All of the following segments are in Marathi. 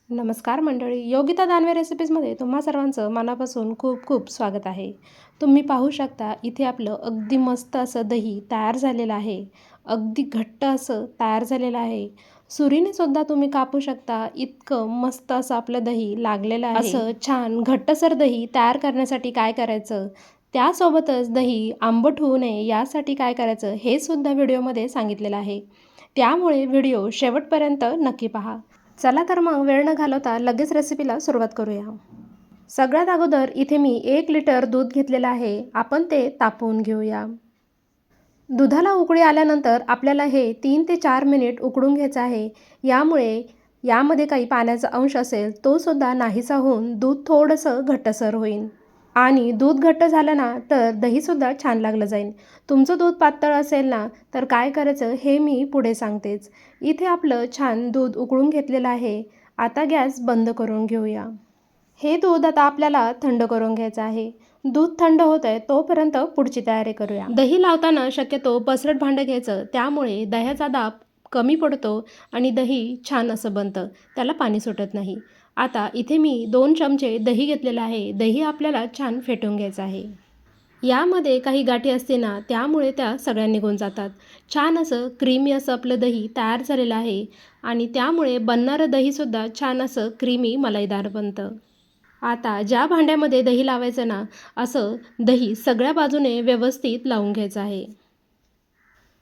नमस्कार मंडळी, योगिता दानवे रेसिपीजमध्ये तुम्हा सर्वांचं मनापासून खूप खूप स्वागत आहे. तुम्ही पाहू शकता इथे आपलं अगदी मस्त असं दही तयार झालेलं आहे. अगदी घट्ट असं तयार झालेलं आहे. सुरीने सुद्धा तुम्ही कापू शकता, इतकं मस्त असं आपलं दही लागलेलं आहे. असं छान घट्टसर दही तयार करण्यासाठी काय करायचं, त्यासोबतच दही आंबट होऊ नये यासाठी काय करायचं हे सुद्धा व्हिडिओमध्ये सांगितलेलं आहे. त्यामुळे व्हिडिओ शेवटपर्यंत नक्की पहा. चला तर मग वेळ न घालवता लगेच रेसिपीला सुरुवात करूया. सगळ्यात अगोदर इथे मी 1 लिटर दूध घेतलेलं आहे. आपण ते तापवून घेऊया. दुधाला उकळी आल्यानंतर आपल्याला हे 3 ते 4 मिनिट उकळून घ्यायचं आहे. यामुळे यामध्ये काही पाण्याचा अंश असेल तो सुद्धा नाहीसा होऊन दूध थोडंसं घट्टसर होईल. आणि दूध घट्ट झालं ना तर दहीसुद्धा छान लागलं जाईल. तुमचं दूध पातळ असेल ना तर काय करायचं हे मी पुढे सांगतेच. इथे आपलं छान दूध उकळून घेतलेलं आहे. आता गॅस बंद करून घेऊया. हे दूध आता आपल्याला थंड करून घ्यायचं आहे. दूध थंड होत आहे तोपर्यंत पुढची तयारी करूया. दही लावताना शक्यतो पसरट भांडं घ्यायचं, त्यामुळे दह्याचा दाब कमी पडतो आणि दही छान असं बनतं, त्याला पाणी सुटत नाही. आता इथे मी 2 चमचे दही घेतलेलं आहे. दही आपल्याला छान फेटून घ्यायचं आहे. यामध्ये काही गाठी असते ना त्यामुळे त्या सगळ्या निघून जातात. छान असं क्रीमी असं आपलं दही तयार झालेलं आहे आणि त्यामुळे बनणारं दहीसुद्धा छान असं क्रीमी मलाईदार बनतं. आता ज्या भांड्यामध्ये दही लावायचं ना, असं दही सगळ्या बाजूने व्यवस्थित लावून घ्यायचं आहे.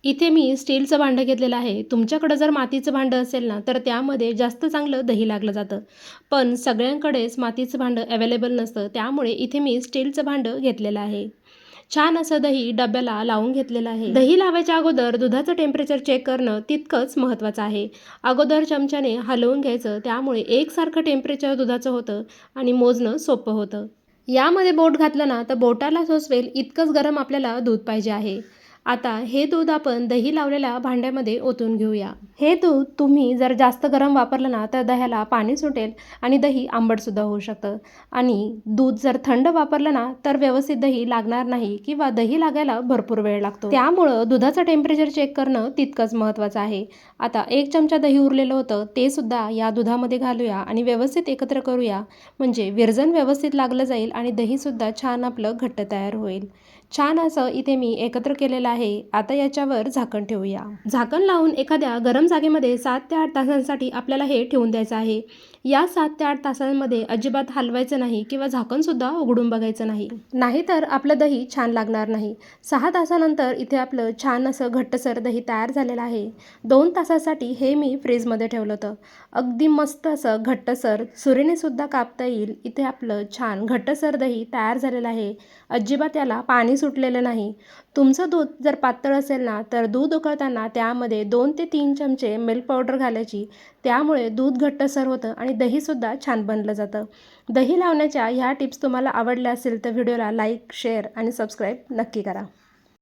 इथे मी स्टीलचं भांडं घेतलेलं आहे. तुमच्याकडं जर मातीचं भांडं असेल ना तर त्यामध्ये जास्त चांगलं दही लागलं जातं. पण सगळ्यांकडेच मातीचं भांडं अवेलेबल नसतं, त्यामुळे इथे मी स्टीलचं भांडं घेतलेलं आहे. छान असं दही डब्याला लावून घेतलेलं आहे. दही लावायच्या अगोदर दुधाचं टेम्परेचर चेक करणं तितकंच महत्त्वाचं आहे. अगोदर चमच्याने हलवून घ्यायचं, त्यामुळे एकसारखं टेम्परेचर दुधाचं होतं आणि मोजणं सोपं होतं. यामध्ये बोट घातलं ना तर बोटाला सोसवेल इतकंच गरम आपल्याला दूध पाहिजे आहे. आता हे दूध आपण दही लावलेल्या भांड्यामध्ये ओतून घेऊया. हे दूध तुम्ही जर जास्त गरम वापरलं ना तर दह्याला पाणी सुटेल आणि दही आंबटसुद्धा होऊ शकतं. आणि दूध जर थंड वापरलं ना तर व्यवस्थित दही लागणार नाही किंवा दही लागायला भरपूर वेळ लागतो. त्यामुळं दुधाचं टेम्परेचर चेक करणं तितकंच महत्त्वाचं आहे. आता 1 चमचा दही उरलेलं होतं ते सुद्धा या दुधामध्ये घालूया आणि व्यवस्थित एकत्र करूया, म्हणजे विरजण व्यवस्थित लागलं जाईल आणि दहीसुद्धा छान आपलं घट्ट तयार होईल. छान असं इथे मी एकत्र केलेलं आहे. आता याच्यावर झाकण ठेवूया. झाकण लावून एखाद्या गरम जागेमध्ये 7 ते 8 तासांसाठी आपल्याला हे ठेवून द्यायचं आहे. या 7 ते 8 तासांमध्ये अजिबात हलवायचं नाही किंवा झाकणसुद्धा उघडून बघायचं नाही. नाहीतर आपलं दही छान लागणार नाही. 6 तासानंतर इथे आपलं छान असं घट्टसर दही तयार झालेलं आहे. 2 तासासाठी हे मी फ्रीजमध्ये ठेवलं होतं. अगदी मस्त असं घट्टसर सुरीने सुद्धा कापता येईल इथे आपलं छान घट्टसर दही तयार झालेलं आहे. अजिबात याला पाणी सुटलेलं नाही. तुमचं दूध जर पातळ असेल ना तर दूध उकळताना त्यामध्ये 2 ते 3 चमचे मिल्क पावडर घालायची. त्यामुळे दूध घट्टसर होतं आणि दहीसुद्धा छान बनलं जातं. दही लावण्याच्या ह्या टिप्स तुम्हाला आवडल्या असेल तर व्हिडिओला लाईक, शेअर आणि सबस्क्राईब नक्की करा.